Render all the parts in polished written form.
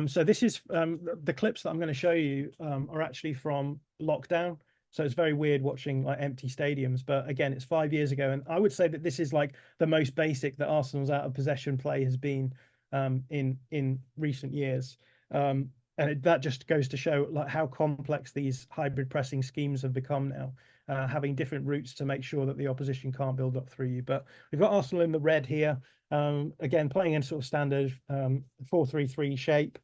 So this is the clips that I'm going to show you are actually from lockdown. So it's very weird watching like empty stadiums. But again, it's 5 years ago, and I would say that this is like the most basic that Arsenal's out of possession play has been in recent years. That just goes to show like how complex these hybrid pressing schemes have become now, having different routes to make sure that the opposition can't build up through you. But we've got Arsenal in the red here. Again, playing in sort of standard 4-3-3 shape,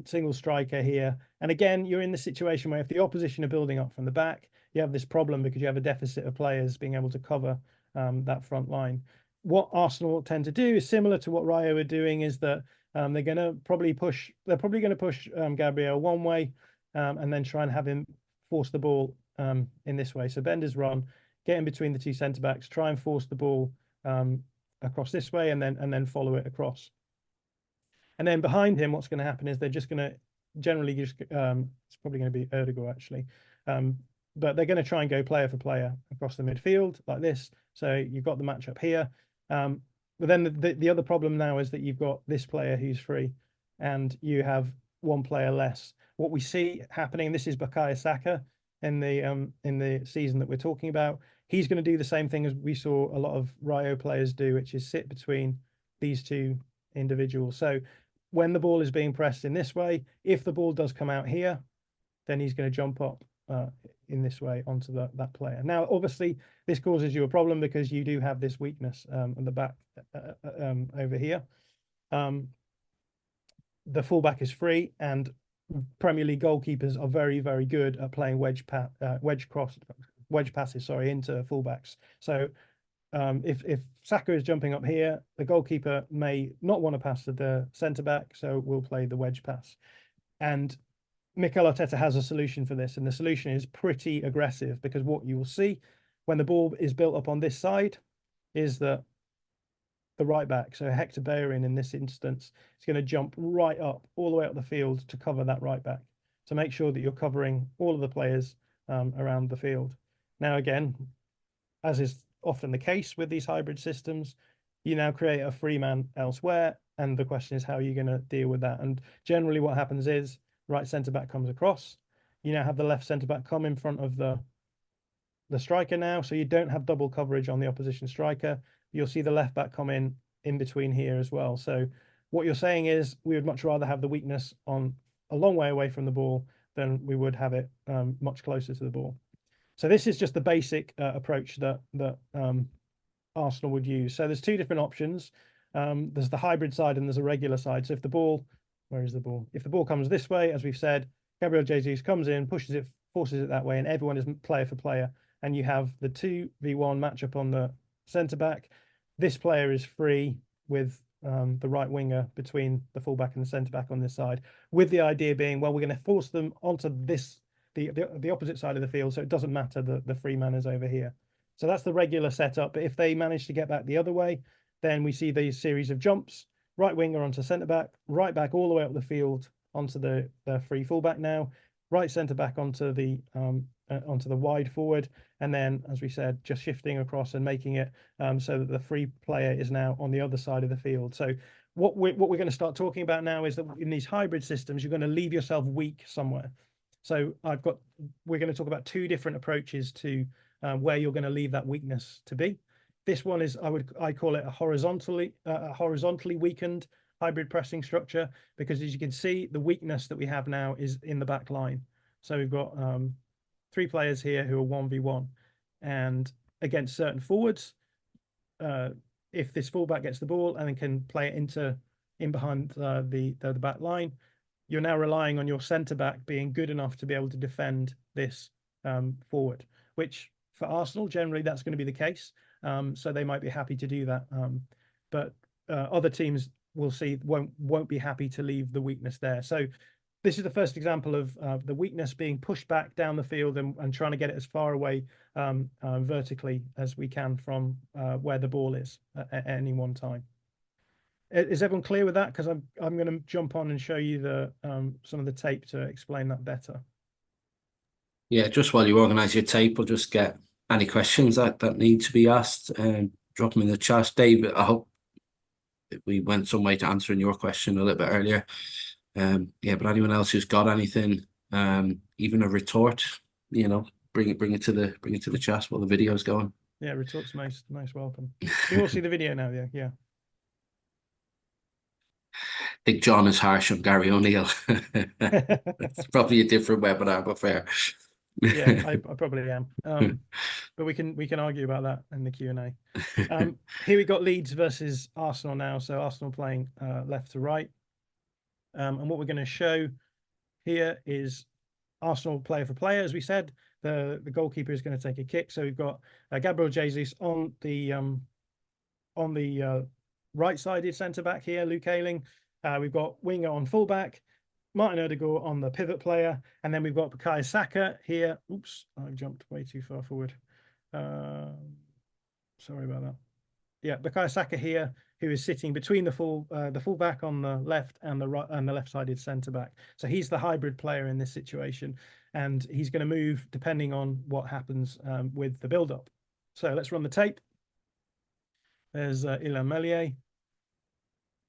single striker here. And again, you're in the situation where if the opposition are building up from the back, you have this problem because you have a deficit of players being able to cover that front line. What Arsenal tend to do is similar to what Rayo are doing, is that they're going to probably push. They're probably going to push Gabriel one way, and then try and have him force the ball in this way. So Bender's run, get in between the two centre backs, try and force the ball across this way, and then follow it across. And then behind him, what's going to happen is they're just going to generally just it's probably going to be Erdogan actually, but they're going to try and go player for player across the midfield like this. So you've got the matchup here. But then the other problem now is that you've got this player who's free, and you have one player less. What we see happening, this is Bukayo Saka in the season that we're talking about. He's going to do the same thing as we saw a lot of Rayo players do, which is sit between these two individuals. So when the ball is being pressed in this way, if the ball does come out here, then he's going to jump up in this way onto that player. Now, obviously, this causes you a problem because you do have this weakness at the back over here. The fullback is free, and Premier League goalkeepers are very, very good at playing wedge passes, into fullbacks. So if Saka is jumping up here, the goalkeeper may not want to pass to the centre back, so we'll play the wedge pass. And Mikel Arteta has a solution for this, and the solution is pretty aggressive, because what you will see when the ball is built up on this side is that the right back, so Hector Bellerin in this instance, is going to jump right up all the way up the field to cover that right back, to make sure that you're covering all of the players around the field. Now, again, as is often the case with these hybrid systems, you now create a free man elsewhere, and the question is how are you going to deal with that? And generally what happens is right centre back comes across, you now have the left centre back come in front of the striker now, so you don't have double coverage on the opposition striker. You'll see the left back come in between here as well. So what you're saying is we would much rather have the weakness on a long way away from the ball than we would have it much closer to the ball. So this is just the basic approach that Arsenal would use. So there's two different options. There's the hybrid side and there's a regular side. So if the ball, where is the ball? If the ball comes this way, as we've said, Gabriel Jesus comes in, pushes it, forces it that way, and everyone is player for player. And you have the 2v1 matchup on the centre back. This player is free with the right winger between the fullback and the centre back on this side, with the idea being, well, we're going to force them onto this the opposite side of the field, so it doesn't matter that the free man is over here. So that's the regular setup. But if they manage to get back the other way, then we see these series of jumps, right winger onto centre back, right back all the way up the field onto the free fullback now, right centre back onto the wide forward, and then, as we said, just shifting across and making it so that the free player is now on the other side of the field. So what we're going to start talking about now is that in these hybrid systems, you're going to leave yourself weak somewhere. So we're going to talk about two different approaches to where you're going to leave that weakness to be. This one is, I call it a horizontally weakened hybrid pressing structure, because as you can see, the weakness that we have now is in the back line. So we've got three players here who are 1v1, and against certain forwards, if this fullback gets the ball and then can play it in behind the back line, you're now relying on your centre back being good enough to be able to defend this forward, which for Arsenal, generally that's going to be the case. So they might be happy to do that. But other teams we'll see won't be happy to leave the weakness there. So this is the first example of the weakness being pushed back down the field and trying to get it as far away vertically as we can from where the ball is at any one time. Is everyone clear with that? Because I'm going to jump on and show you some of the tape to explain that better. Yeah, just while you organise your tape, I'll just get any questions that need to be asked and drop them in the chat. David, I hope we went some way to answering your question a little bit earlier. Yeah, but anyone else who's got anything, even a retort, bring it to the chat while the video's going. Yeah, retort's most welcome. We all see the video now, yeah, yeah. I think John is harsh on Gary O'Neill. It's probably a different webinar, but fair. Yeah, I probably am. But we can argue about that in the Q&A. Here we got Leeds versus Arsenal now. So Arsenal playing left to right. And what we're going to show here is Arsenal player for player. As we said, the goalkeeper is going to take a kick. So we've got Gabriel Jesus on the right-sided centre back here, Luke Ayling. We've got Winger on fullback, Martin Odegaard on the pivot player, and then we've got Bukayo Saka here. Oops, I jumped way too far forward. Sorry about that. Yeah, Bukayo Saka here, who is sitting between the fullback on the left and the right and the left-sided centre back. So he's the hybrid player in this situation, and he's going to move depending on what happens with the build-up. So let's run the tape. There's Illan Meslier,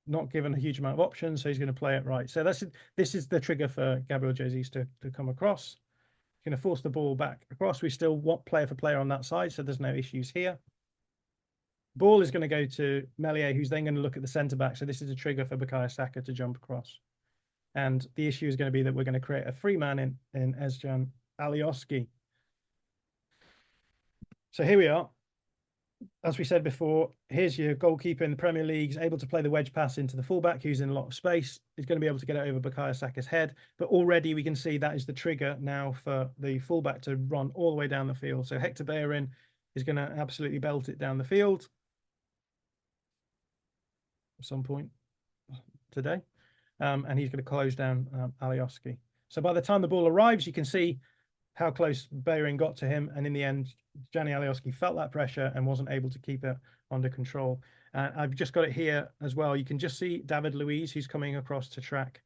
not given a huge amount of options, so he's going to play it right. So this is the trigger for Gabriel Jesus to come across. He's going to force the ball back across. We still want player for player on that side, so there's no issues here. Ball is going to go to Meslier, who's then going to look at the centre back. So this is a trigger for Bukayo Saka to jump across. And the issue is going to be that we're going to create a free man in Özcan Alioski. So here we are. As we said before, here's your goalkeeper in the Premier League, able to play the wedge pass into the fullback, who's in a lot of space. He's going to be able to get it over Bukayo Saka's head. But already we can see that is the trigger now for the fullback to run all the way down the field. So Hector Bellerin is going to absolutely belt it down the field at some point today. And he's going to close down Alioski. So by the time the ball arrives, you can see how close Bellerin got to him. And in the end, Gianni Alioski felt that pressure and wasn't able to keep it under control. I've just got it here as well. You can just see David Luiz, who's coming across to track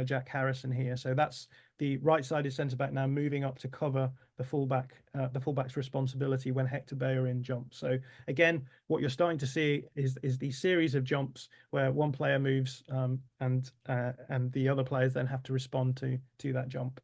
Jack Harrison here. So that's the right-sided centre-back now moving up to cover the fullback's responsibility when Hector Bellerin jumps. So again, what you're starting to see is these series of jumps where one player moves and the other players then have to respond to that jump.